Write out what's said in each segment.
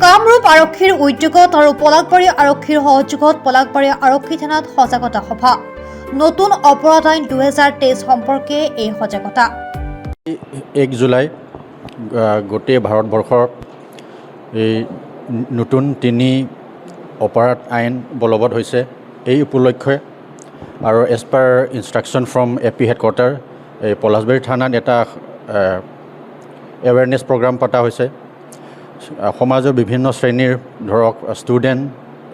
কামৰূপ আৰক্ষীৰ উদ্যোগত আৰু পলাশবাৰী আৰক্ষীৰ সহযোগত পলাশবাৰী আৰক্ষী থানাত সজাগতা সভা নতুন অপৰাধ আইন 2023 সম্পৰ্কে এই সজাগতা 1 জুলাই গোটেই ভাৰতবৰ্ষৰ এই নতুন 3 অপৰাধ আইন বলবৎ হৈছে এই উপলক্ষে আৰু as per instruction from AP headquarter এই পলাশবাৰী থানাত এটা এৱেৰনেছ প্ৰগ্ৰাম পতা হৈছে সমাজৰ বিভিন্ন শ্ৰেণীৰ ধৰক student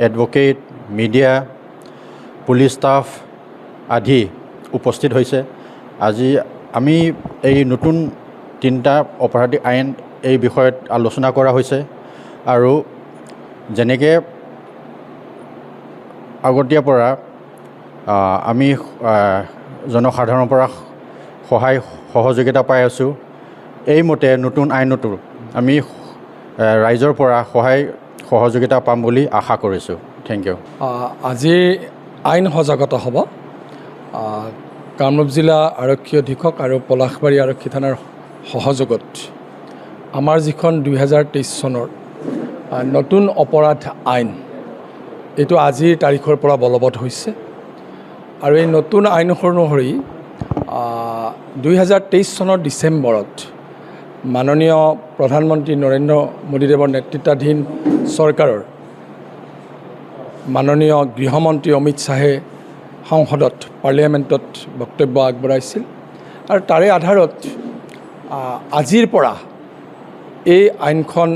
advocate media police staff আদি উপস্থিত হৈছে আজি আমি এই নতুন 3টা অপৰাধী আইন এই বিষয়ত আলোচনা কৰা হৈছে আৰু যেনেকৈ আগতীয়াৰ পৰা আমি জনসাধাৰণৰ পৰা সহায় সহযোগিতা পাই আছোঁ এইমতে নতুন আইনতো আমি ৰাইজৰ পৰা সহায় সহযোগিতা পাম বুলি আশা কৰিছোঁ থেংক ইউ আজি আইন সজাগতা হ'ব কামৰূপ জিলা আৰক্ষী অধীক্ষক আৰু পলাশবাৰী আৰক্ষী থানাৰ সহযোগত আমাৰ যিখন 2023 চনৰ নতুন অপৰাধ আইন এইটো আজিৰ তাৰিখৰ পৰা বলবৎ হৈছে আৰু এই নতুন আইন অনুসৰি 2023 চনৰ ডিচেম্বৰত মাননীয় প্ৰধানমন্ত্ৰী নৰেন্দ্ৰ মোদীদেৱৰ নেতৃত্বাধীন চৰকাৰৰ মাননীয় গৃহমন্ত্ৰী অমিত শ্বাহে সংসদত পাৰ্লিয়ামেণ্টত বক্তব্য আগবঢ়াইছিল আৰু তাৰে আধাৰত আজিৰ পৰা এই আইনখন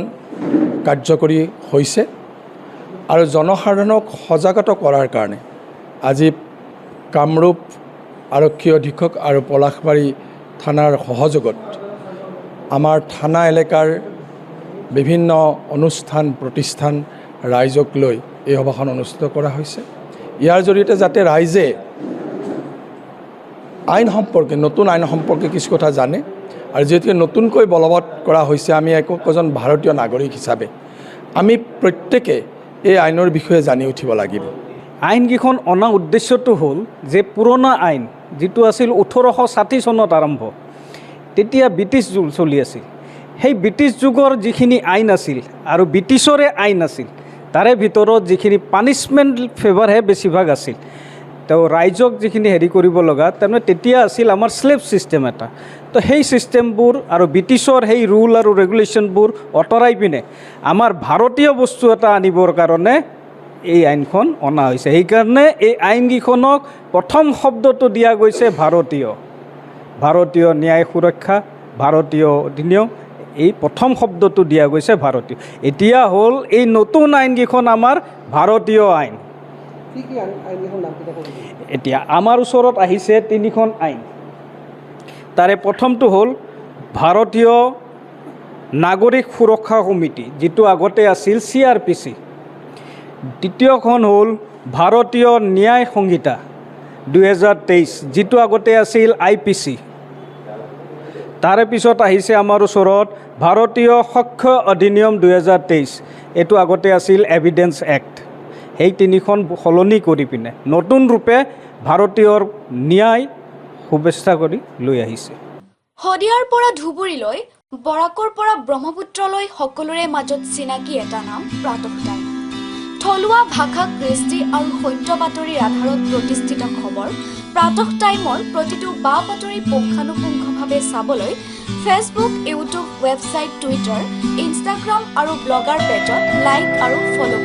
কাৰ্যকৰী হৈছে আৰু জনসাধাৰণক সজাগত কৰাৰ কাৰণে আজি কামৰূপ আৰক্ষী অধীক্ষক আৰু পলাশবাৰী থানাৰ সহযোগত আমাৰ থানা এলেকাৰ বিভিন্ন অনুষ্ঠান প্ৰতিষ্ঠান ৰাইজক লৈ এই সভাখন অনুষ্ঠিত কৰা হৈছে ইয়াৰ জৰিয়তে যাতে ৰাইজে আইন সম্পৰ্কে নতুন আইন সম্পৰ্কে কিছু কথা জানে আৰু যিহেতুকে নতুনকৈ বলবৎ কৰা হৈছে আমি একজন ভাৰতীয় নাগৰিক হিচাপে আমি প্ৰত্যেকে এই আইনৰ বিষয়ে জানি উঠিব লাগিব আইনকেইখন অনা উদ্দেশ্যটো হ'ল যে পুৰণা আইন যিটো আছিল 1860 চনত আৰম্ভ তেতিয়া ব্ৰিটিছ যুগ চলি আছিল সেই ব্ৰিটিছ যুগৰ যিখিনি আইন আছিল আৰু ব্ৰিটিছৰে আইন আছিল তাৰে ভিতৰত যিখিনি পানিছমেণ্ট ফেভাৰহে বেছিভাগ আছিল তো ৰাইজক যিখিনি হেৰি কৰিব লগা তাৰমানে তেতিয়া আছিল আমাৰ স্লেভ ছিষ্টেম এটা তো সেই ছিষ্টেমবোৰ আৰু ব্ৰিটিছৰ সেই ৰুল আৰু ৰেগুলেশ্যনবোৰ আঁতৰাই পিনে আমাৰ ভাৰতীয় বস্তু এটা আনিবৰ কাৰণে এই আইনখন অনা হৈছে সেইকাৰণে এই আইনকেইখনক প্ৰথম শব্দটো দিয়া গৈছে ভাৰতীয় ন্যায় সুৰক্ষা ভাৰতীয় অধিনিয়ম এই প্ৰথম শব্দটো দিয়া গৈছে ভাৰতীয় এতিয়া হ'ল এই নতুন আইনকেইখন আমাৰ ভাৰতীয় আইন এতিয়া আমাৰ ওচৰত আহিছে 3খন আইন তাৰে প্ৰথমটো হ'ল ভাৰতীয় নাগৰিক সুৰক্ষা সমিতি যিটো আগতে আছিল CRPC দ্বিতীয়খন হ'ল ভাৰতীয় ন্যায় সংহিতা 2023 যিটো আগতে আছিল IPC তাৰে পিছত আহিছে আমাৰ ওচৰত ভাৰতীয় সাক্ষ্য অধিনিয়ম 2023 এইটো আগতে আছিল এভিডেন্স এক্ট সেই 3খন সলনি কৰি পিনে নতুন ৰূপে ভাৰতীয় ন্যায় সুব্যৱস্থা কৰি লৈ আহিছে শদিয়াৰ পৰা ধুবুৰীলৈ বৰাকৰ পৰা ব্ৰহ্মপুত্ৰলৈ সকলোৰে মাজত চিনাকি এটা নাম প্ৰাতঃ টাইম থলুৱা ভাষা কৃষ্টি আৰু সত্য বাতৰিৰ আধাৰত প্ৰতিষ্ঠিত খবৰ প্ৰাতঃ টাইমৰ প্ৰতিটো বা বাতৰি পুংখানুপুংখভাৱে চাবলৈ Facebook YouTube website Twitter Instagram আৰু ব্লগাৰ পেজত লাইক আৰু ফ'ল'